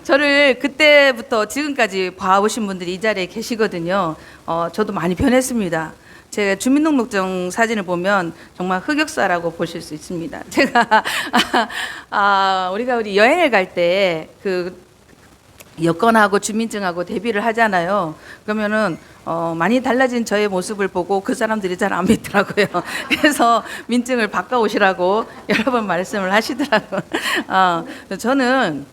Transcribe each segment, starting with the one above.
저를 그때부터 지금까지 봐오신 분들이 이 자리에 계시거든요. 저도 많이 변했습니다. 제 주민등록증 사진을 보면 정말 흑역사라고 보실 수 있습니다. 제가 우리 여행을 갈 때 그 여권하고 주민증하고 대비를 하잖아요. 그러면은 많이 달라진 저의 모습을 보고 그 사람들이 잘 안 믿더라고요. 그래서 민증을 바꿔오시라고 여러 번 말씀을 하시더라고요. 저는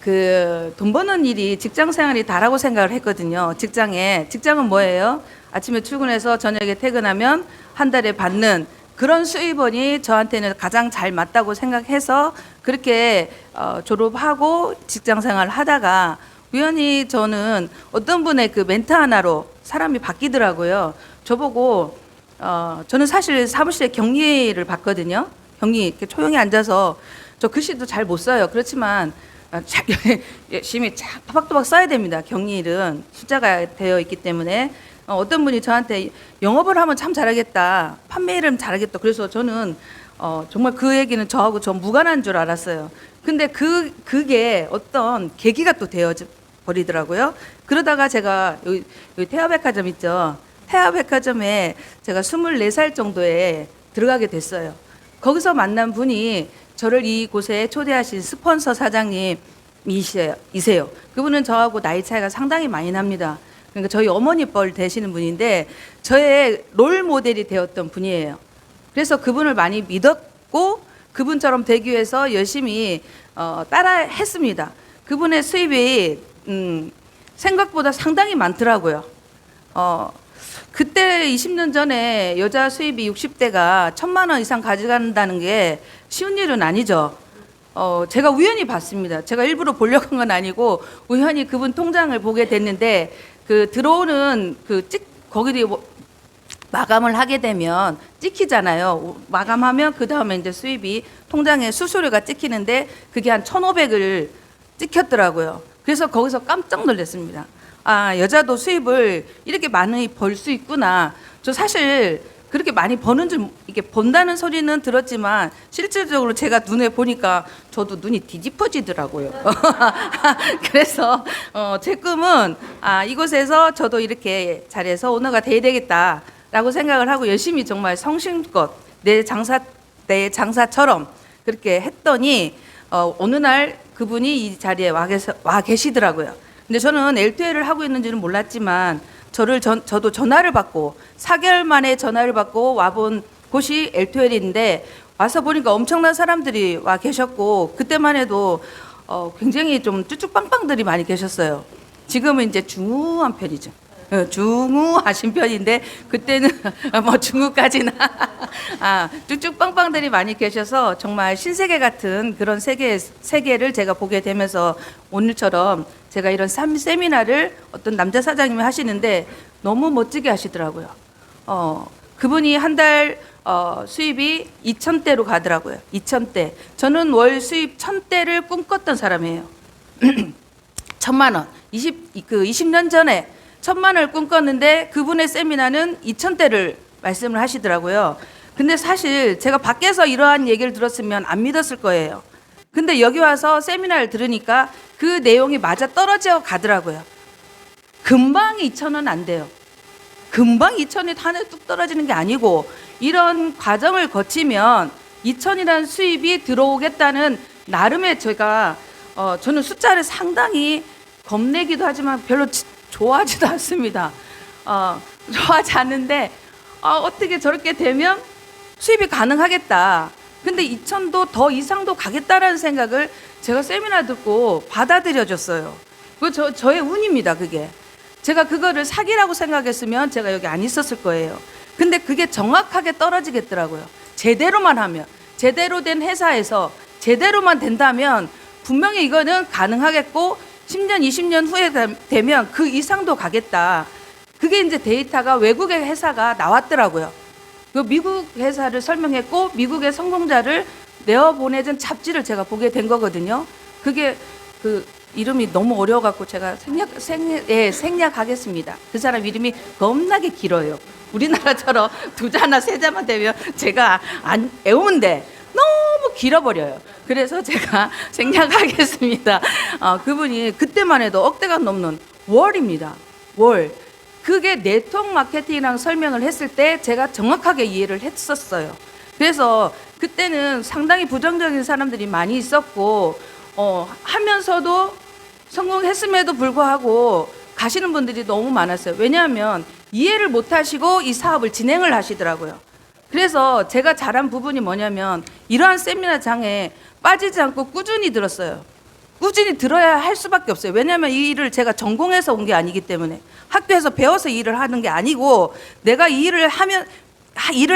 그 돈 버는 일이 직장 생활이 다라고 생각을 했거든요. 직장은 뭐예요? 아침에 출근해서 저녁에 퇴근하면 한 달에 받는 그런 수입원이 저한테는 가장 잘 맞다고 생각해서 그렇게 졸업하고 직장 생활을 하다가 우연히 저는 어떤 분의 그 멘트 하나로 사람이 바뀌더라고요. 저보고 저는 사실 사무실에 경리를 받거든요. 경리 이렇게 조용히 앉아서 저 글씨도 잘 못 써요. 그렇지만 열심히 토박토박 써야 됩니다. 경리일은 숫자가 되어 있기 때문에 어떤 분이 저한테 영업을 하면 참 잘하겠다, 판매를 잘하겠다. 그래서 저는 정말 그 얘기는 저하고 전 무관한 줄 알았어요. 근데 그게 어떤 계기가 또 되어 버리더라고요. 그러다가 제가 여기 태화백화점 있죠. 태화백화점에 제가 24살 정도에 들어가게 됐어요. 거기서 만난 분이 저를 이곳에 초대하신 스폰서 사장님이세요. 그분은 저하고 나이 차이가 상당히 많이 납니다. 그러니까 저희 어머니 뻘 되시는 분인데 저의 롤 모델이 되었던 분이에요. 그래서 그분을 많이 믿었고 그분처럼 되기 위해서 열심히 따라 했습니다. 그분의 수입이 생각보다 상당히 많더라고요. 그때 20년 전에 여자 수입이 60대가 1,000만 원 이상 가져간다는 게 쉬운 일은 아니죠. 제가 우연히 봤습니다. 제가 일부러 보려고 한 건 아니고 우연히 그분 통장을 보게 됐는데 그 들어오는 거기에 마감을 하게 되면 찍히잖아요. 마감하면 그 다음에 이제 수입이 통장에 수수료가 찍히는데 그게 한 1,500을 찍혔더라고요. 그래서 거기서 깜짝 놀랐습니다. 여자도 수입을 이렇게 많이 벌 수 있구나. 저 사실 그렇게 많이 버는 줄 이렇게 본다는 소리는 들었지만 실질적으로 제가 눈에 보니까 저도 눈이 뒤집어지더라고요. 그래서 제 꿈은 이곳에서 저도 이렇게 잘해서 오너가 돼야 되겠다라고 생각을 하고 열심히 정말 성심껏 내 장사처럼 그렇게 했더니 어느 날 그분이 이 자리에 와 계시더라고요. 근데 저는 L2L을 하고 있는지는 몰랐지만 저도 전화를 받고 4개월 만에 전화를 받고 와본 곳이 L2L인데 와서 보니까 엄청난 사람들이 와 계셨고 그때만 해도 굉장히 좀 쭈쭈빵빵들이 많이 계셨어요. 지금은 이제 중후한 편이죠. 중후하신 편인데 그때는 뭐 중후까지나 쭉쭉빵빵들이 많이 계셔서 정말 신세계 같은 그런 세계를 제가 보게 되면서 오늘처럼 제가 이런 세미나를 어떤 남자 사장님이 하시는데 너무 멋지게 하시더라고요. 그분이 한 달 수입이 2,000대로 가더라고요. 2,000대. 저는 월 수입 1,000대를 꿈꿨던 사람이에요. 1,000만 원. 20년 전에 1,000만 원을 꿈꿨는데 그분의 세미나는 2,000대를 말씀을 하시더라고요. 근데 사실 제가 밖에서 이러한 얘기를 들었으면 안 믿었을 거예요. 근데 여기 와서 세미나를 들으니까 그 내용이 맞아 떨어져 가더라고요. 금방 2,000원 안 돼요. 금방 2,000이 한해 뚝 떨어지는 게 아니고 이런 과정을 거치면 2,000이라는 수입이 들어오겠다는 나름의 저는 숫자를 상당히 겁내기도 하지만 별로 좋아하지도 않습니다. 좋아하지 않는데 어떻게 저렇게 되면 수입이 가능하겠다. 근데 2,000도 더 이상도 가겠다라는 생각을 제가 세미나 듣고 받아들여졌어요. 그거 저의 운입니다. 그게 제가 그거를 사기라고 생각했으면 제가 여기 안 있었을 거예요. 근데 그게 정확하게 떨어지겠더라고요. 제대로만 하면, 제대로 된 회사에서 제대로만 된다면 분명히 이거는 가능하겠고 10년, 20년 후에 되면 그 이상도 가겠다. 그게 이제 데이터가 외국의 회사가 나왔더라고요. 그 미국 회사를 설명했고 미국의 성공자를 내어보내준 잡지를 제가 보게 된 거거든요. 그게 그 이름이 너무 어려워갖고 제가 생략하겠습니다. 그 사람 이름이 겁나게 길어요. 우리나라처럼 두 자나 세 자만 되면 제가 안 애우는데 너무 길어버려요. 그래서 제가 생략하겠습니다. 그분이 그때만 해도 억대가 넘는 월입니다. 월. 그게 네트워크 마케팅이라는 설명을 했을 때 제가 정확하게 이해를 했었어요. 그래서 그때는 상당히 부정적인 사람들이 많이 있었고 하면서도 성공했음에도 불구하고 가시는 분들이 너무 많았어요. 왜냐하면 이해를 못 하시고 이 사업을 진행을 하시더라고요. 그래서 제가 잘한 부분이 뭐냐면 이러한 세미나장에 빠지지 않고 꾸준히 들었어요. 꾸준히 들어야 할 수밖에 없어요. 왜냐하면 이 일을 제가 전공해서 온 게 아니기 때문에 학교에서 배워서 이 일을 하는 게 아니고 내가 이 일을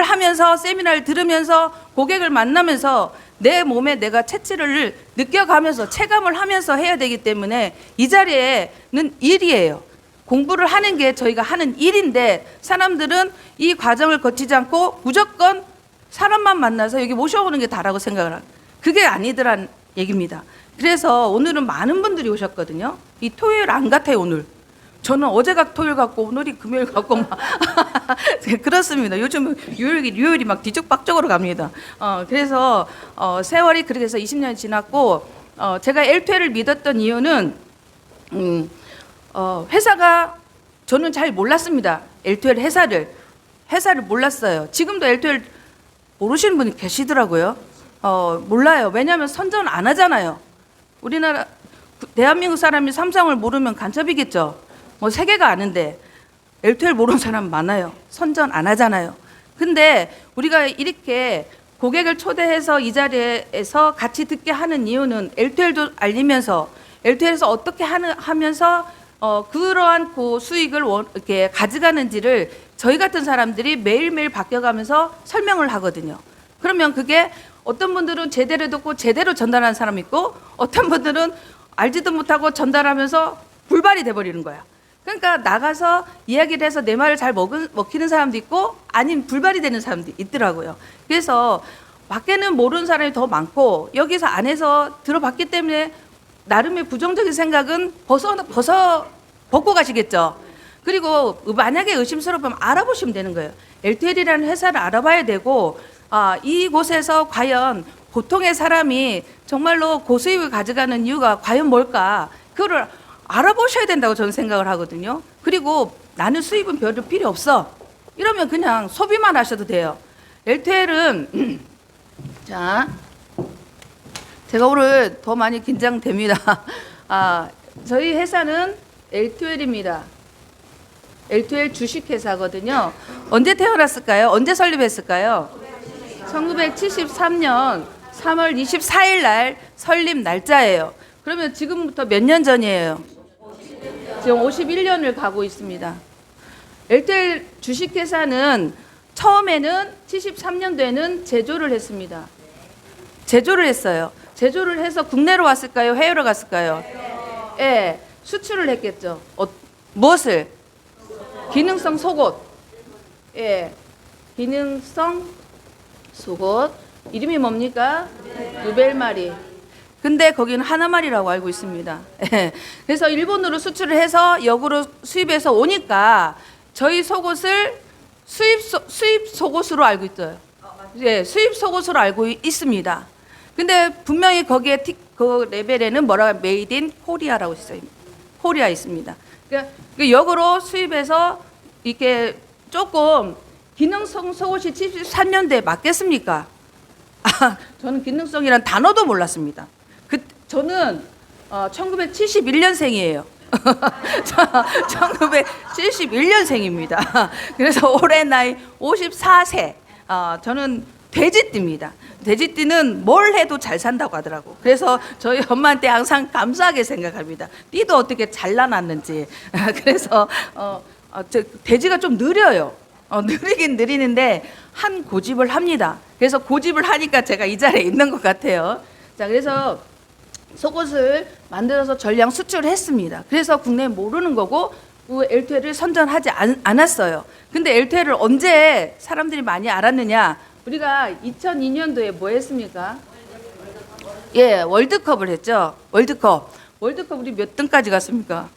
하면서 세미나를 들으면서 고객을 만나면서 내 몸에 내가 채취를 느껴가면서 체감을 하면서 해야 되기 때문에 이 자리에는 일이에요. 공부를 하는 게 저희가 하는 일인데 사람들은 이 과정을 거치지 않고 무조건 사람만 만나서 여기 모셔오는 게 다라고 생각을 합니다. 그게 아니더란 얘기입니다. 그래서 오늘은 많은 분들이 오셨거든요. 이 토요일 안 같아요, 오늘. 저는 어제가 토요일 같고 오늘이 금요일 같고 막 그렇습니다. 요즘 요일이 막 뒤죽박죽으로 갑니다. 그래서 세월이 그렇게 해서 20년이 지났고 제가 L2L을 믿었던 이유는 회사가 저는 잘 몰랐습니다. L2L 회사를 몰랐어요. 지금도 L2L 모르시는 분이 계시더라고요. 몰라요. 왜냐하면 선전 안 하잖아요. 우리나라 대한민국 사람이 삼성을 모르면 간첩이겠죠. 세계가 아는데 L2L 모르는 사람 많아요. 선전 안 하잖아요. 근데 우리가 이렇게 고객을 초대해서 이 자리에서 같이 듣게 하는 이유는 L2L도 알리면서 L2L에서 어떻게 하면서 그러한 그 수익을 이렇게 가져가는지를 저희 같은 사람들이 매일매일 바뀌어가면서 설명을 하거든요. 그러면 그게 어떤 분들은 제대로 듣고 제대로 전달하는 사람이 있고 어떤 분들은 알지도 못하고 전달하면서 불발이 돼버리는 거야. 그러니까 나가서 이야기를 해서 내 말을 잘 먹히는 사람도 있고 아닌 불발이 되는 사람도 있더라고요. 그래서 밖에는 모르는 사람이 더 많고 여기서 안에서 들어봤기 때문에 나름의 부정적인 생각은 벗고 가시겠죠. 그리고 만약에 의심스러우면 알아보시면 되는 거예요. L2L이라는 회사를 알아봐야 되고 이곳에서 과연 보통의 사람이 정말로 고수익을 가져가는 이유가 과연 뭘까? 그거를 알아보셔야 된다고 저는 생각을 하거든요. 그리고 나는 수입은 별로 필요 없어. 이러면 그냥 소비만 하셔도 돼요. L2L은 자, 제가 오늘 더 많이 긴장됩니다. 저희 회사는 L2L입니다. L2L 주식회사거든요. 언제 태어났을까요? 언제 설립했을까요? 1973년 3월 24일 날 설립 날짜예요. 그러면 지금부터 몇 년 전이에요? 지금 51년을 가고 있습니다. L2L 주식회사는 처음에는 73년도에는 제조를 했습니다. 제조를 했어요. 제조를 해서 국내로 왔을까요? 해외로 갔을까요? 예, 수출을 했겠죠. 무엇을? 기능성 속옷. 예, 기능성 속옷. 이름이 뭡니까? 누벨마리. 근데 거기는 하나말이라고 알고 있습니다. 그래서 일본으로 수출을 해서 역으로 수입해서 오니까 저희 속옷을 수입 속옷으로 알고 있어요. 예, 수입 속옷으로 알고 있습니다. 근데 분명히 거기에 그 레벨에는 뭐라고 메이드 인 코리아라고 있어요. 코리아 있습니다. 그러니까 역으로 수입해서 이렇게 조금 기능성 속옷이 73년대에 맞겠습니까? 저는 기능성이란 단어도 몰랐습니다. 저는 1971년생이에요. 1971년생입니다. 그래서 올해 나이 54세. 저는 돼지띠입니다. 돼지띠는 뭘 해도 잘 산다고 하더라고. 그래서 저희 엄마한테 항상 감사하게 생각합니다. 띠도 어떻게 잘라놨는지. 그래서 돼지가 좀 느려요. 느리긴 느리는데 한 고집을 합니다. 그래서 고집을 하니까 제가 이 자리에 있는 것 같아요. 자, 그래서 속옷을 만들어서 전량 수출했습니다. 그래서 국내에 모르는 거고 L2L을 선전하지 않았어요. 근데 L2L을 언제 사람들이 많이 알았느냐? 우리가 2002년도에 뭐 했습니까? 예, 월드컵을 했죠. 월드컵 우리 몇 등까지 갔습니까?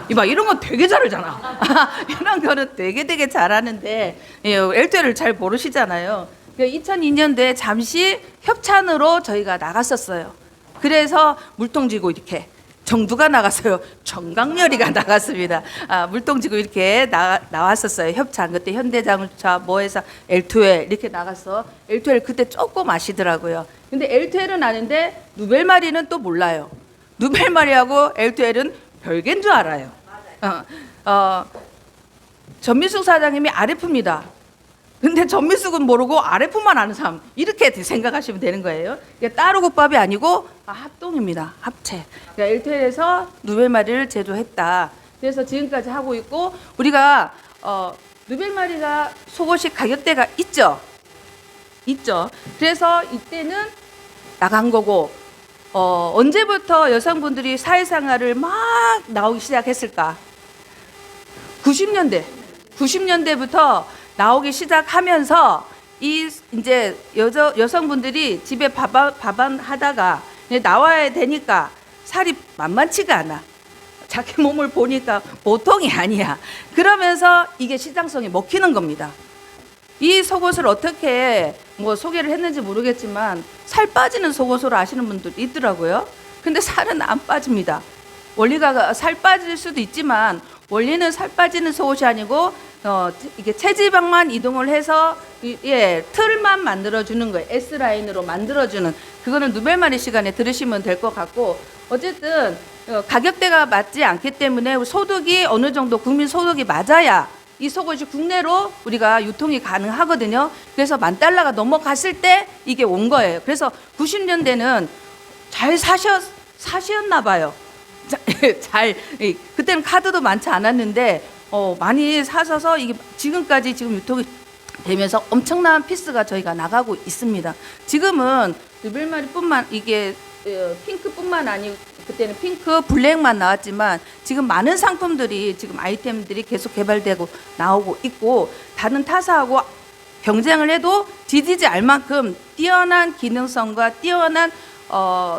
이봐, 이런 건 되게 잘하잖아. 이런 거는 되게 잘하는데 L2L을 잘 모르시잖아요. 2002년도에 잠시 협찬으로 저희가 나갔었어요. 그래서 물통 쥐고 이렇게 정두가 나갔어요. 정강렬이가 나갔습니다. 물통 쥐고 이렇게 나왔었어요. 협찬. 그때 현대자동차 뭐해서 L2L 이렇게 나가서 L2L 그때 조금 아시더라고요. 근데 L2L은 아는데 누벨마리는 또 몰라요. 누벨마리하고 L2L은 별개인 줄 알아요. 전미숙 사장님이 RF입니다. 근데 전미숙은 모르고 RF만 아는 사람 이렇게 생각하시면 되는 거예요. 그러니까 따로 국밥이 아니고 합동입니다. 합체. 그러니까 L2L에서 누벨마리를 제조했다. 그래서 지금까지 하고 있고 우리가 누벨마리가 속옷이 가격대가 있죠. 그래서 이때는 나간 거고 언제부터 여성분들이 사회생활을 막 나오기 시작했을까? 90년대부터 나오기 시작하면서 이제 여성분들이 집에 밥안 하다가 나와야 되니까 살이 만만치가 않아. 자기 몸을 보니까 보통이 아니야. 그러면서 이게 시장성이 먹히는 겁니다. 이 속옷을 어떻게 소개를 했는지 모르겠지만 살 빠지는 속옷으로 아시는 분들이 있더라고요. 근데 살은 안 빠집니다. 원리가 살 빠질 수도 있지만 원리는 살 빠지는 속옷이 아니고 이게 체지방만 이동을 해서 틀만 만들어주는 거예요. S라인으로 만들어주는 그거는 누벨마리 시간에 들으시면 될 것 같고 어쨌든 가격대가 맞지 않기 때문에 소득이 어느 정도 국민 소득이 맞아야 이 속옷이 국내로 우리가 유통이 가능하거든요. 그래서 $10,000가 넘어갔을 때 이게 온 거예요. 그래서 90년대는 잘 사셨나 봐요. 그때는 카드도 많지 않았는데 많이 사셔서 이게 지금까지 지금 유통이 되면서 엄청난 피스가 저희가 나가고 있습니다. 지금은 누벨마리뿐만 이게 핑크뿐만 아니고 그때는 핑크, 블랙만 나왔지만 지금 많은 상품들이 지금 아이템들이 계속 개발되고 나오고 있고 다른 타사하고 경쟁을 해도 지지지 알 만큼 뛰어난 기능성과 뛰어난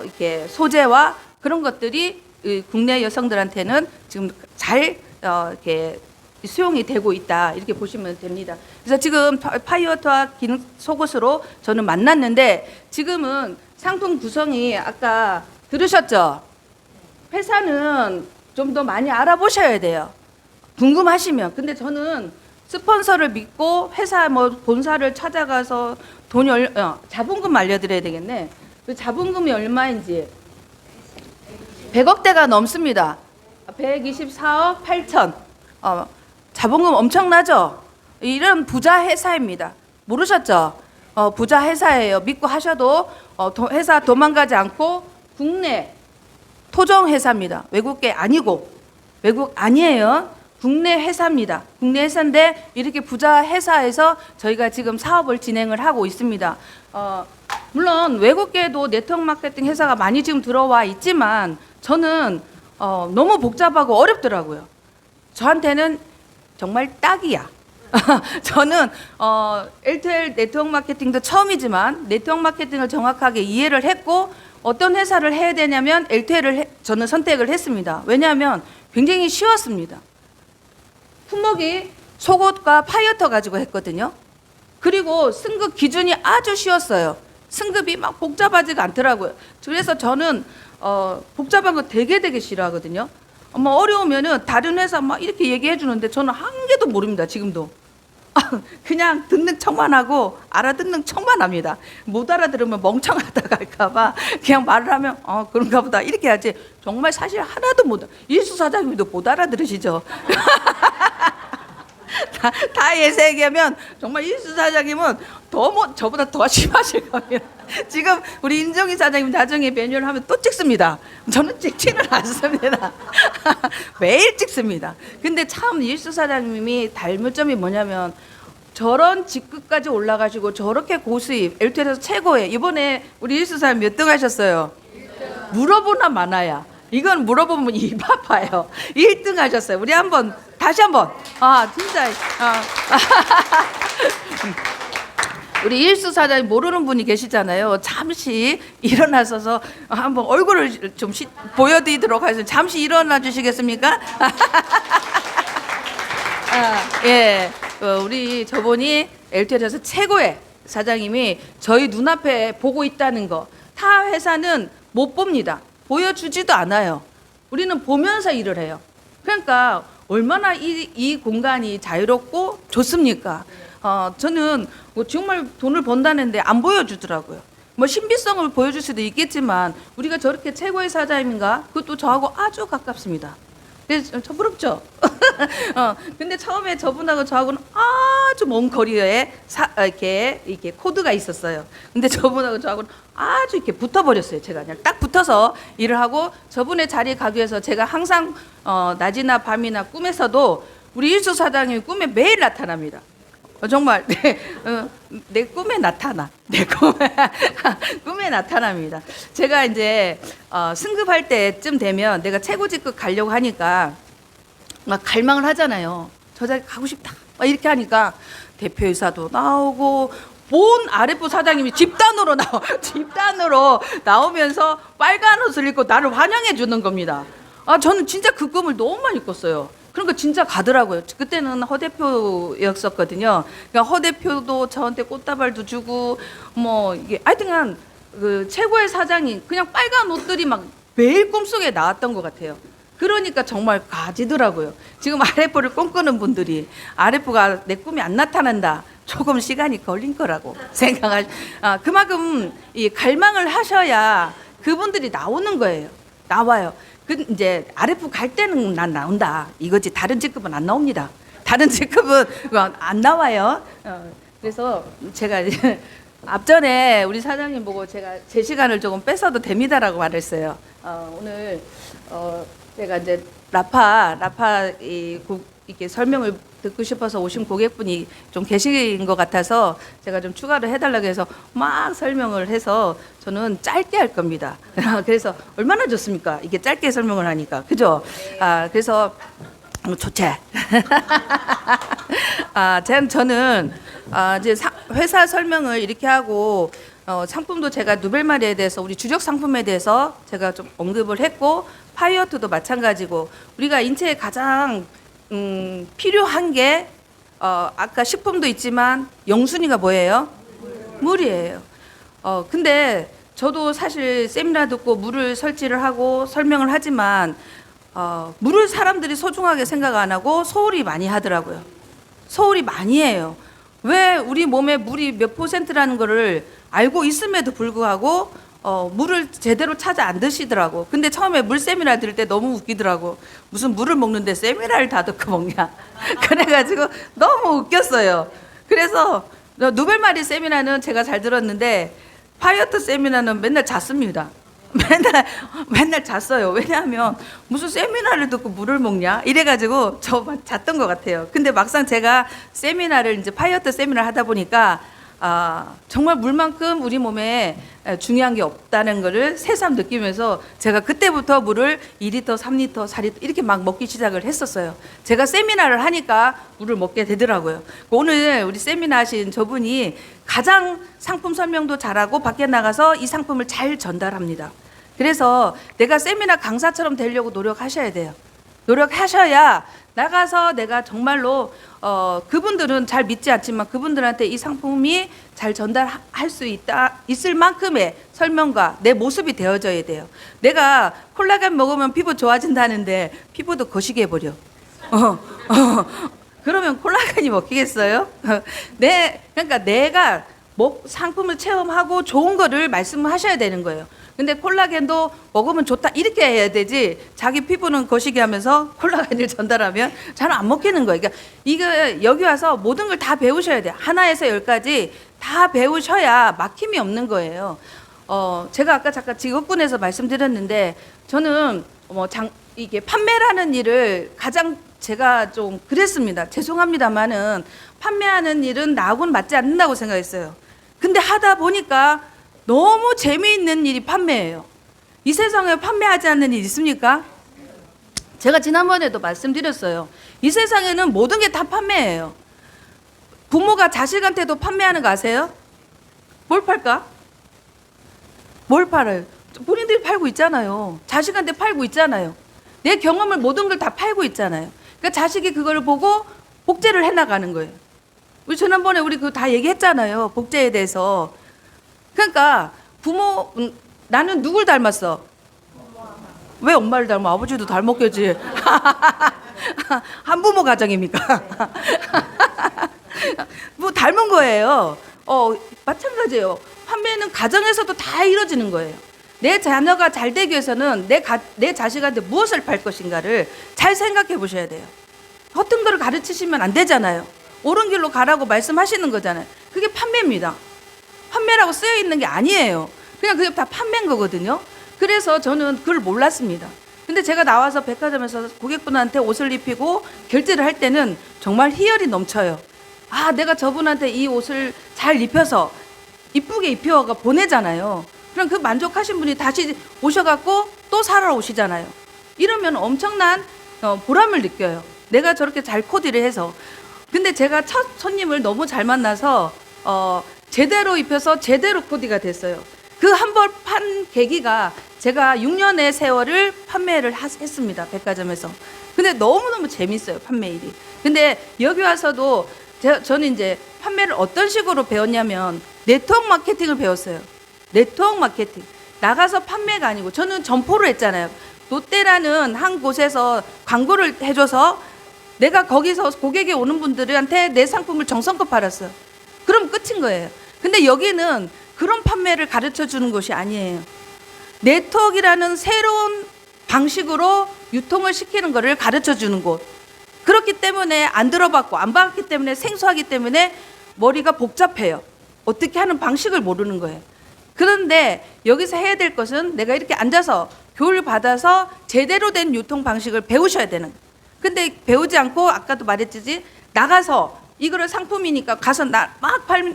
이렇게 소재와 그런 것들이 국내 여성들한테는 지금 잘 이렇게 수용이 되고 있다 이렇게 보시면 됩니다. 그래서 지금 파이어터와 기능 속옷으로 저는 만났는데 지금은 상품 구성이 아까 들으셨죠? 회사는 좀 더 많이 알아보셔야 돼요. 궁금하시면. 근데 저는 스폰서를 믿고 회사 본사를 찾아가서 자본금 알려드려야 되겠네. 그 자본금이 얼마인지 100억대가 넘습니다. 124억 8천. 자본금 엄청나죠? 이런 부자 회사입니다. 모르셨죠? 부자 회사예요. 믿고 하셔도 회사 도망가지 않고 국내 토종 회사입니다. 외국계 아니고 외국 아니에요. 국내 회사입니다. 국내 회사인데 이렇게 부자 회사에서 저희가 지금 사업을 진행을 하고 있습니다. 물론 외국계도 네트워크 마케팅 회사가 많이 지금 들어와 있지만 저는 너무 복잡하고 어렵더라고요. 저한테는 정말 딱이야. 저는 L2L 네트워크 마케팅도 처음이지만 네트워크 마케팅을 정확하게 이해를 했고 어떤 회사를 해야 되냐면 L2L을 저는 선택을 했습니다. 왜냐하면 굉장히 쉬웠습니다. 품목이 속옷과 파이어터 가지고 했거든요. 그리고 승급 기준이 아주 쉬웠어요. 승급이 막 복잡하지가 않더라고요. 그래서 저는 복잡한 거 되게 싫어하거든요. 어려우면은 다른 회사 막 이렇게 얘기해 주는데 저는 한 개도 모릅니다. 지금도. 그냥 듣는 척만 하고 알아듣는 척만 합니다. 못 알아들으면 멍청하다 갈까봐 그냥 말을 하면 그런가 보다 이렇게 하지 정말 사실 하나도 일수 사장님도 못 알아들으시죠? 다 얘기하면 정말 일수 사장님은 저보다 더 심하실 겁니다. 지금 우리 인정희 사장님 나중에 매뉴얼 하면 또 찍습니다. 저는 찍지는 않습니다. 매일 찍습니다. 근데 참 일수 사장님이 닮은 점이 뭐냐면 저런 직급까지 올라가시고 저렇게 고수입 L2L에서 최고에 이번에 우리 일수 사장님 몇 등 하셨어요? 1등. 물어보나 마나야. 이건 물어보면 입 아파요. 1등 하셨어요. 우리 다시 한번 진짜 우리 일수 사장님 모르는 분이 계시잖아요. 잠시 일어나셔서 한번 얼굴을 좀 보여드리도록 하겠습니다. 잠시 일어나 주시겠습니까? 예, 우리 저분이 L2L에서 최고의 사장님이 저희 눈앞에 보고 있다는 거, 타 회사는 못 봅니다. 보여주지도 않아요. 우리는 보면서 일을 해요. 그러니까 얼마나 이 공간이 자유롭고 좋습니까? 저는 뭐 정말 돈을 번다는데 안 보여주더라고요. 뭐 신비성을 보여줄 수도 있겠지만 우리가 저렇게 최고의 사장님인가? 그것도 저하고 아주 가깝습니다. 그래서 저 부럽죠? 근데 처음에 저분하고 저하고는 아주 먼 거리에 이렇게 코드가 있었어요. 근데 저분하고 저하고는 아주 이렇게 붙어버렸어요. 제가 그냥 딱 붙어서 일을 하고 저분의 자리에 가기 위해서 제가 항상 낮이나 밤이나 꿈에서도 우리 일수 사장님이 꿈에 매일 나타납니다. 정말 내 꿈에 나타나. 내 꿈에 나타납니다. 제가 이제 승급할 때쯤 되면 내가 최고직급 가려고 하니까 막 갈망을 하잖아요. 저 자리 가고 싶다. 막 이렇게 하니까 대표이사도 나오고 본 아랫부 사장님이 집단으로 나오면서 빨간 옷을 입고 나를 환영해 주는 겁니다. 저는 진짜 그 꿈을 너무 많이 꿨어요. 그러니까 진짜 가더라고요. 그때는 허 대표였었거든요. 그러니까 허 대표도 저한테 꽃다발도 주고 뭐 이게 하여튼간 그 최고의 사장이 그냥 빨간 옷들이 막 매일 꿈속에 나왔던 것 같아요. 그러니까 정말 가지더라고요. 지금 아랫부를 꿈꾸는 분들이 아랫부가 내 꿈이 안 나타난다. 조금 시간이 걸린 거라고 그만큼 이 갈망을 하셔야 그분들이 나오는 거예요. 나와요. 이제 아랫부 갈 때는 난 나온다 이거지. 다른 직급은 안 나옵니다. 다른 직급은 안 나와요. 그래서 제가 이제 앞전에 우리 사장님 보고 제가 제 시간을 조금 뺏어도 됩니다라고 말했어요. 오늘 제가 이제 라파 이렇게 설명을 듣고 싶어서 오신 고객분이 좀 계신 것 같아서 제가 좀 추가를 해달라고 해서 막 설명을 해서 저는 짧게 할 겁니다. 그래서 얼마나 좋습니까? 이게 짧게 설명을 하니까. 그죠? 그래서 좋지. 저는 이제 회사 설명을 이렇게 하고 상품도 제가 누벨마리에 대해서 우리 주력 상품에 대해서 제가 좀 언급을 했고 파이어트도 마찬가지고 우리가 인체에 가장 필요한 게 아까 식품도 있지만 영순위가 뭐예요? 물이에요. 근데 저도 사실 세미나 듣고 물을 설치를 하고 설명을 하지만 물을 사람들이 소중하게 생각 안 하고 소홀히 많이 하더라고요. 소홀히 많이 해요. 왜 우리 몸에 물이 몇 %라는 거를 알고 있음에도 불구하고 물을 제대로 찾아 안 드시더라고. 근데 처음에 물 세미나 들을 때 너무 웃기더라고. 무슨 물을 먹는데 세미나를 다 듣고 먹냐. 그래가지고 너무 웃겼어요. 그래서 누벨마리 세미나는 제가 잘 들었는데 파이어트 세미나는 맨날 잤습니다. 맨날 잤어요. 왜냐하면 무슨 세미나를 듣고 물을 먹냐 이래가지고 저 잤던 것 같아요. 근데 막상 제가 세미나를 이제 파이어트 세미나를 하다 보니까 정말 물만큼 우리 몸에 중요한 게 없다는 거를 새삼 느끼면서 제가 그때부터 물을 2리터, 3리터, 4리터 이렇게 막 먹기 시작을 했었어요. 제가 세미나를 하니까 물을 먹게 되더라고요. 오늘 우리 세미나 하신 저분이 가장 상품 설명도 잘하고 밖에 나가서 이 상품을 잘 전달합니다. 그래서 내가 세미나 강사처럼 되려고 노력하셔야 돼요. 노력하셔야 나가서 내가 정말로 그분들은 잘 믿지 않지만 그분들한테 이 상품이 잘 전달할 수 있을 만큼의 설명과 내 모습이 되어져야 돼요. 내가 콜라겐 먹으면 피부 좋아진다는데 피부도 거시기 해버려. 그러면 콜라겐이 먹히겠어요? 그러니까 내가 상품을 체험하고 좋은 거를 말씀하셔야 되는 거예요. 근데 콜라겐도 먹으면 좋다 이렇게 해야 되지 자기 피부는 거시기 하면서 콜라겐을 전달하면 잘 안 먹히는 거예요. 그러니까 이거 여기 와서 모든 걸 다 배우셔야 돼요. 하나에서 10까지 다 배우셔야 막힘이 없는 거예요. 제가 아까 잠깐 직업군에서 말씀드렸는데 저는 이게 판매라는 일을 가장 제가 좀 그랬습니다. 죄송합니다만은 판매하는 일은 나하고는 맞지 않는다고 생각했어요. 근데 하다 보니까 너무 재미있는 일이 판매예요. 이 세상에 판매하지 않는 일 있습니까? 제가 지난번에도 말씀드렸어요. 이 세상에는 모든 게 다 판매예요. 부모가 자식한테도 판매하는 거 아세요? 뭘 팔까? 뭘 팔아요? 본인들이 팔고 있잖아요. 자식한테 팔고 있잖아요. 내 경험을 모든 걸 다 팔고 있잖아요. 그러니까 자식이 그걸 보고 복제를 해나가는 거예요. 우리 지난번에 우리 그 다 얘기했잖아요. 복제에 대해서. 그러니까 부모, 나는 누굴 닮았어? 왜 엄마를 닮아? 아버지도 닮았겠지. 한부모 가정입니까? 뭐 닮은 거예요. 마찬가지예요. 판매는 가정에서도 다 이루어지는 거예요. 내 자녀가 잘 되기 위해서는 내 자식한테 무엇을 팔 것인가를 잘 생각해 보셔야 돼요. 허튼 거를 가르치시면 안 되잖아요. 옳은 길로 가라고 말씀하시는 거잖아요. 그게 판매입니다. 판매라고 쓰여 있는 게 아니에요. 그냥 그게 다 판매인 거거든요. 그래서 저는 그걸 몰랐습니다. 근데 제가 나와서 백화점에서 고객분한테 옷을 입히고 결제를 할 때는 정말 희열이 넘쳐요. 아, 내가 저분한테 이 옷을 잘 입혀서 이쁘게 입혀가 보내잖아요. 그럼 그 만족하신 분이 다시 오셔갖고 또 사러 오시잖아요. 이러면 엄청난 보람을 느껴요. 내가 저렇게 잘 코디를 해서. 근데 제가 첫 손님을 너무 잘 만나서 제대로 입혀서 제대로 코디가 됐어요. 그 한 벌 판 계기가 제가 6년의 세월을 판매를 했습니다. 백화점에서. 근데 너무너무 재밌어요. 판매 일이. 근데 여기 와서도 저는 이제 판매를 어떤 식으로 배웠냐면 네트워크 마케팅을 배웠어요. 네트워크 마케팅. 나가서 판매가 아니고 저는 점포를 했잖아요. 롯데라는 한 곳에서 광고를 해줘서 내가 거기서 고객이 오는 분들한테 내 상품을 정성껏 팔았어요. 그럼 끝인 거예요. 근데 여기는 그런 판매를 가르쳐 주는 것이 아니에요. 네트워크라는 새로운 방식으로 유통을 시키는 것을 가르쳐 주는 곳. 그렇기 때문에 안 들어봤고 안 봤기 때문에 생소하기 때문에 머리가 복잡해요. 어떻게 하는 방식을 모르는 거예요. 그런데 여기서 해야 될 것은 내가 이렇게 앉아서 교육을 받아서 제대로 된 유통 방식을 배우셔야 되는 거예요. 근데 배우지 않고 아까도 말했듯이 나가서 이거를 상품이니까 가서 막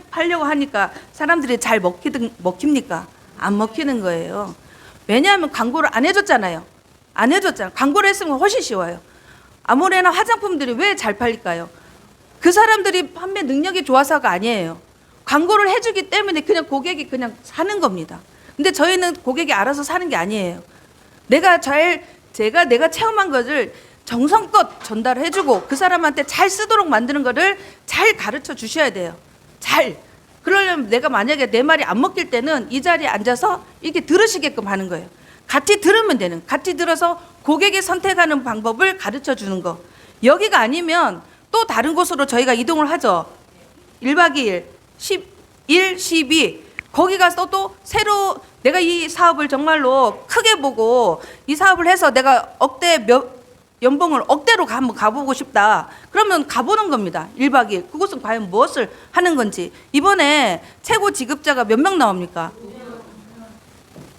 팔려고 하니까 사람들이 잘 먹힙니까? 안 먹히는 거예요. 왜냐하면 광고를 안 해줬잖아요. 안 해줬잖아요. 광고를 했으면 훨씬 쉬워요. 아무래나 화장품들이 왜 잘 팔릴까요? 그 사람들이 판매 능력이 좋아서가 아니에요. 광고를 해주기 때문에 그냥 고객이 그냥 사는 겁니다. 근데 저희는 고객이 알아서 사는 게 아니에요. 내가 체험한 것을 정성껏 전달해주고 그 사람한테 잘 쓰도록 만드는 거를 잘 가르쳐 주셔야 돼요. 잘. 그러려면 내가 만약에 내 말이 안 먹힐 때는 이 자리에 앉아서 이렇게 들으시게끔 하는 거예요. 같이 들으면 되는, 같이 들어서 고객이 선택하는 방법을 가르쳐 주는 거. 여기가 아니면 또 다른 곳으로 저희가 이동을 하죠. 1박 2일, 11, 12. 거기 가서 또 새로 내가 이 사업을 정말로 크게 보고 이 사업을 해서 내가 연봉을 억대로 한번 가보고 싶다. 그러면 가보는 겁니다. 1박 2일. 그곳은 과연 무엇을 하는 건지. 이번에 최고 지급자가 몇 명 나옵니까?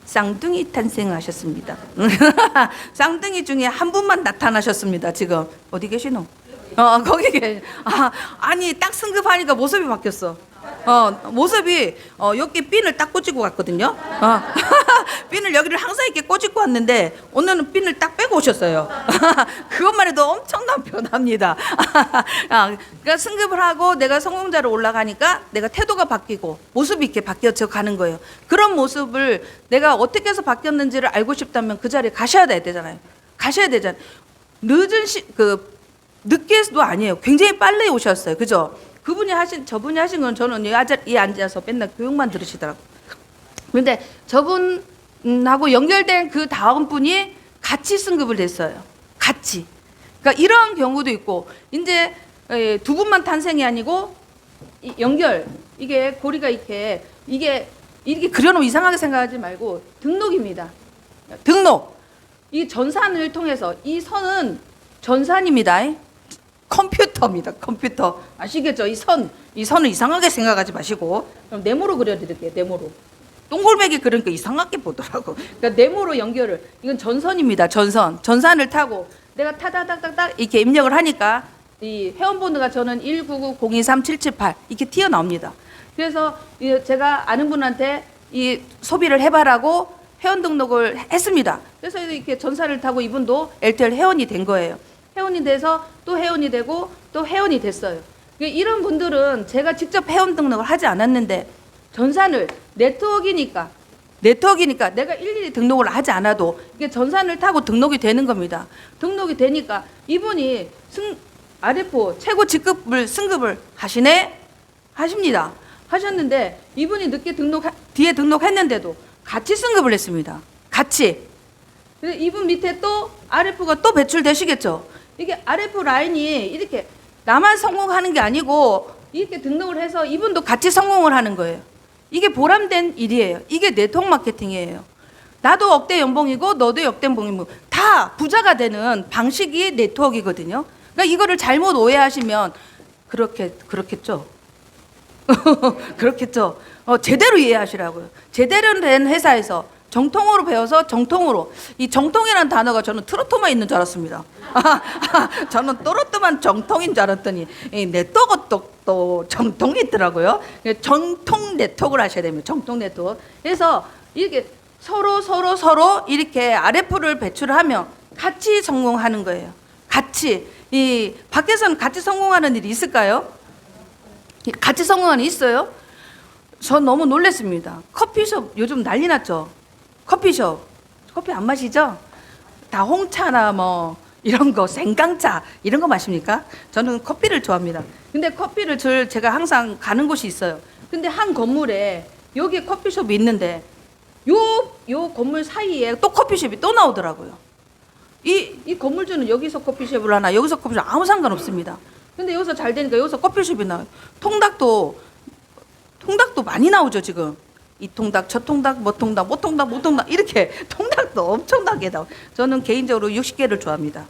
쌍둥이 탄생하셨습니다. 쌍둥이 중에 한 분만 나타나셨습니다. 지금 어디 계시노? 거기 아니 딱 승급하니까 모습이 바뀌었어. 모습이 여기 핀을 딱 꽂고 갔거든요. 핀을 여기를 항상 이렇게 꽂고 왔는데 오늘은 핀을 딱 빼고 오셨어요. 그것만 해도 엄청난 변화입니다. 그러니까 승급을 하고 내가 성공자로 올라가니까 내가 태도가 바뀌고 모습이 이렇게 바뀌어져 가는 거예요. 그런 모습을 내가 어떻게 해서 바뀌었는지를 알고 싶다면 그 자리에 가셔야 되잖아요. 가셔야 되잖아요. 늦게도 아니에요. 굉장히 빨리 오셨어요. 그죠? 저분이 하신 건 저는 이 앉아서 맨날 교육만 들으시더라고요. 그런데 저분하고 연결된 그 다음 분이 같이 승급을 했어요. 같이. 그러니까 이런 경우도 있고, 이제 두 분만 탄생이 아니고, 이게 고리가 이게 그려놓으면 이상하게 생각하지 말고, 등록입니다. 등록. 이 전산을 통해서, 이 선은 전산입니다. 컴퓨터입니다. 컴퓨터. 아시겠죠? 이 선을 이상하게 생각하지 마시고. 그럼 네모로 그려드릴게요. 네모로. 동글매기 그러니까 이상하게 보더라고. 그러니까 네모로 연결을. 이건 전선입니다. 전산을 타고 내가 타다닥닥닥 이렇게 입력을 하니까 이 회원번호가 저는 199023778 이렇게 튀어나옵니다. 그래서 제가 아는 분한테 이 소비를 해봐라고 회원 등록을 했습니다. 그래서 이렇게 전산을 타고 이분도 LTL 회원이 된 거예요. 회원이 돼서 또 회원이 되고 또 회원이 됐어요. 이런 분들은 제가 직접 회원 등록을 하지 않았는데 전산을 네트워크니까 내가 일일이 등록을 하지 않아도 이게 전산을 타고 등록이 되는 겁니다. 등록이 되니까 이분이 RF 최고 직급을 승급을 하시네. 하십니다. 하셨는데 이분이 늦게 뒤에 등록했는데도 같이 승급을 했습니다. 같이. 그래서 이분 밑에 또 RF가 또 배출되시겠죠. 이게 RF 라인이 이렇게 나만 성공하는 게 아니고 이렇게 등록을 해서 이분도 같이 성공을 하는 거예요. 이게 보람된 일이에요. 이게 네트워크 마케팅이에요. 나도 억대 연봉이고 너도 역대 연봉이고 다 부자가 되는 방식이 네트워크이거든요. 그러니까 이거를 잘못 오해하시면 그렇겠죠. 그렇겠죠. 제대로 이해하시라고요. 제대로 된 회사에서 정통으로 배워서 정통으로. 이 정통이라는 단어가 저는 트로트만 있는 줄 알았습니다. 저는 또로트만 정통인 줄 알았더니 이 네트워크 또 정통이 있더라고요. 정통 네트워크를 하셔야 됩니다. 정통 네트워크. 그래서 이게 서로 이렇게 RF를 배출하면 같이 성공하는 거예요. 같이. 이 밖에서는 같이 성공하는 일이 있을까요? 같이 성공하는 일 있어요? 전 너무 놀랐습니다. 커피숍 요즘 난리 났죠? 커피숍. 커피 안 마시죠? 다 홍차나 뭐 이런 거 생강차 이런 거 마십니까? 저는 커피를 좋아합니다. 근데 커피를 제가 항상 가는 곳이 있어요. 근데 한 건물에 여기 커피숍이 있는데 요 건물 사이에 또 커피숍이 또 나오더라고요. 이 건물주는 여기서 커피숍을 하나 여기서 커피숍 아무 상관없습니다. 근데 여기서 잘 되니까 여기서 커피숍이 나와요. 통닭도 많이 나오죠 지금. 이 통닭, 저 통닭, 뭐 통닭, 뭐 통닭, 뭐 통닭 이렇게 통닭도 엄청나게 나와요. 저는 개인적으로 60개를 좋아합니다.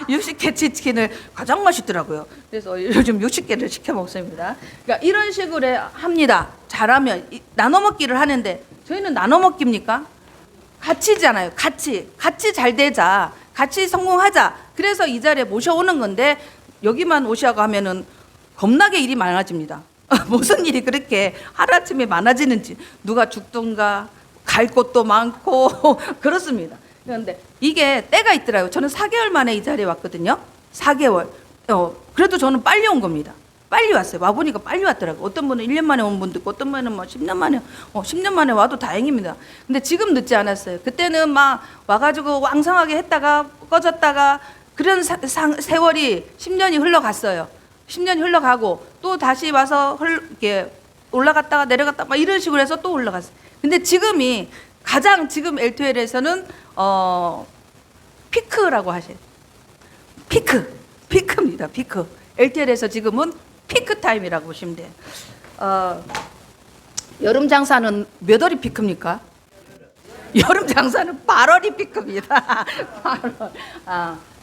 60개 치킨을 가장 맛있더라고요. 그래서 요즘 60개를 시켜 먹습니다. 그러니까 이런 식으로 합니다. 잘하면 나눠 먹기를 하는데 저희는 나눠 먹기입니까? 같이잖아요. 같이 잘 되자. 같이 성공하자. 그래서 이 자리에 모셔오는 건데 여기만 오시라고 하면은 겁나게 일이 많아집니다. 무슨 일이 그렇게 하루아침에 많아지는지. 누가 죽던가 갈 곳도 많고 그렇습니다. 그런데 이게 때가 있더라고요. 저는 4개월 만에 이 자리에 왔거든요. 4개월. 그래도 저는 빨리 온 겁니다. 빨리 왔어요. 와보니까 빨리 왔더라고요. 어떤 분은 1년 만에 온 분도 있고 어떤 분은 뭐 10년 만에 10년 만에 와도 다행입니다. 근데 지금 늦지 않았어요. 그때는 막 와가지고 왕성하게 했다가 꺼졌다가 그런 세월이 10년이 흘러갔어요. 10년이 흘러가고 또 다시 와서 이렇게 올라갔다가 내려갔다 막 이런 식으로 해서 또 올라갔어요. 근데 지금이 가장 지금 L2L에서는 피크라고 하세요. 피크입니다. 피크. L2L에서 지금은 피크 타임이라고 보시면 돼요. 여름 장사는 몇 월이 피크입니까? 여름 장사는 8월이 피크입니다. 8월.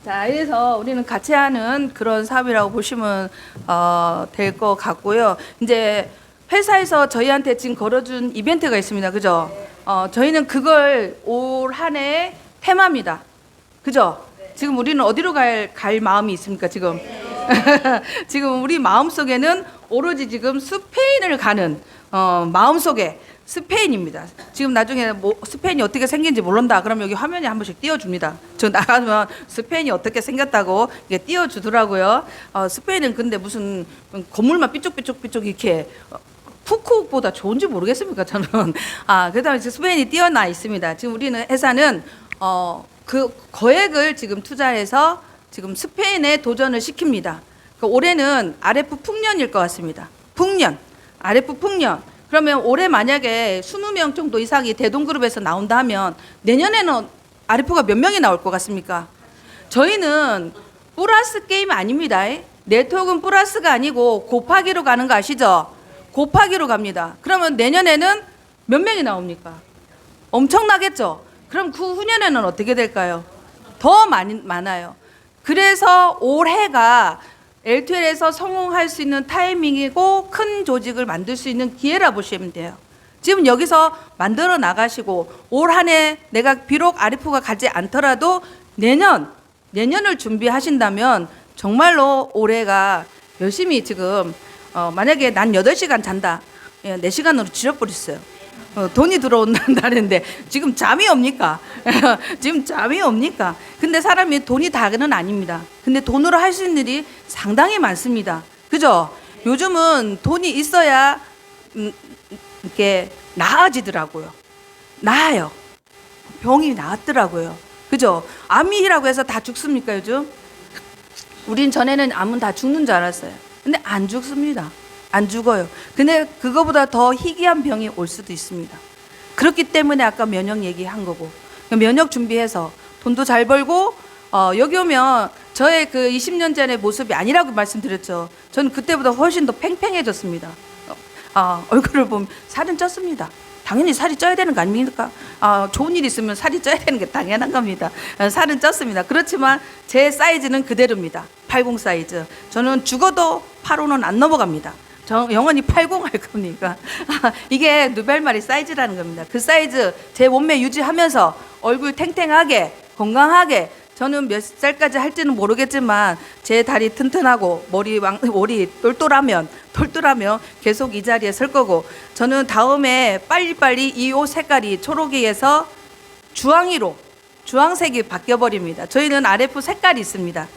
자, 그래서 우리는 같이 하는 그런 사업이라고 보시면 될 것 같고요. 이제 회사에서 저희한테 지금 걸어준 이벤트가 있습니다. 그죠? 저희는 그걸 올 한 해 테마입니다. 그죠? 지금 우리는 어디로 갈 마음이 있습니까, 지금? 지금 우리 마음속에는 오로지 지금 스페인을 가는 마음속에 스페인입니다. 지금 나중에 뭐 스페인이 어떻게 생긴지 모른다. 그럼 여기 화면에 한 번씩 띄워줍니다. 저 나가면 스페인이 어떻게 생겼다고 이게 띄워주더라고요. 스페인은 근데 무슨 건물만 삐쭉삐쭉 이렇게 푸꾸보다 좋은지 모르겠습니까, 저는. 그다음에 지금 스페인이 띄어나 있습니다. 지금 우리는 회사는 그 거액을 지금 투자해서 지금 스페인에 도전을 시킵니다. 그러니까 올해는 RF 풍년일 것 같습니다. 풍년, RF 풍년. 그러면 올해 만약에 20명 정도 이상이 대동그룹에서 나온다 하면 내년에는 RF가 몇 명이 나올 것 같습니까? 저희는 플러스 게임 아닙니다. 네트워크는 플러스가 아니고 곱하기로 가는 거 아시죠? 곱하기로 갑니다. 그러면 내년에는 몇 명이 나옵니까? 엄청나겠죠? 그럼 그 후년에는 어떻게 될까요? 더 많아요. 그래서 올해가 L2L에서 성공할 수 있는 타이밍이고 큰 조직을 만들 수 있는 기회라 보시면 돼요. 지금 여기서 만들어 나가시고 올 한 해 내가 비록 RF가 가지 않더라도 내년을 준비하신다면 정말로 올해가 열심히 지금 만약에 난 8시간 잔다. 4시간으로 줄여버렸어요. 돈이 들어온다는데 지금 잠이 옵니까? 지금 잠이 옵니까? 근데 사람이 돈이 다는 아닙니다. 근데 돈으로 할 수 있는 일이 상당히 많습니다. 그죠? 요즘은 돈이 있어야 이렇게 나아지더라고요. 나아요. 병이 나았더라고요. 그죠? 암이라고 해서 다 죽습니까 요즘? 우린 전에는 암은 다 죽는 줄 알았어요. 근데 안 죽습니다. 안 죽어요. 근데 그거보다 더 희귀한 병이 올 수도 있습니다. 그렇기 때문에 아까 면역 얘기한 거고, 면역 준비해서 돈도 잘 벌고 여기 오면 저의 그 20년 전의 모습이 아니라고 말씀드렸죠. 저는 그때보다 훨씬 더 팽팽해졌습니다. 얼굴을 보면 살은 쪘습니다. 당연히 살이 쪄야 되는 거 아닙니까? 좋은 일 있으면 살이 쪄야 되는 게 당연한 겁니다. 살은 쪘습니다. 그렇지만 제 사이즈는 그대로입니다. 80 사이즈. 저는 죽어도 85는 안 넘어갑니다. 저 영원히 80 할 겁니까? 이게 누벨마리 사이즈라는 겁니다. 그 사이즈 제 몸매 유지하면서 얼굴 탱탱하게 건강하게, 저는 몇 살까지 할지는 모르겠지만 제 다리 튼튼하고 머리 똘똘하면 계속 이 자리에 설 거고, 저는 다음에 빨리빨리 이 옷 색깔이 초록이에서 주황색이 바뀌어 버립니다. 저희는 RF 색깔이 있습니다.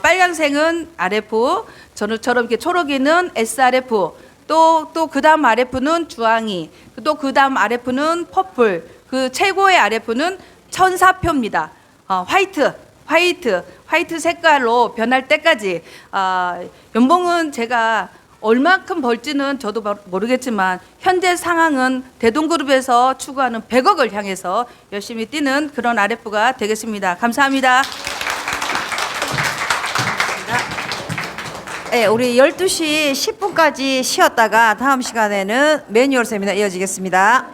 빨간색은 RF, 저처럼 이렇게 초록이는 SRF, 또 그 다음 RF는 주황이, 또 그 다음 RF는 퍼플, 그 최고의 RF는 천사표입니다. 화이트 색깔로 변할 때까지. 연봉은 제가 얼마큼 벌지는 저도 모르겠지만 현재 상황은 대동그룹에서 추구하는 100억을 향해서 열심히 뛰는 그런 RF가 되겠습니다. 감사합니다. 네, 우리 12시 10분까지 쉬었다가 다음 시간에는 매뉴얼 세미나 이어지겠습니다.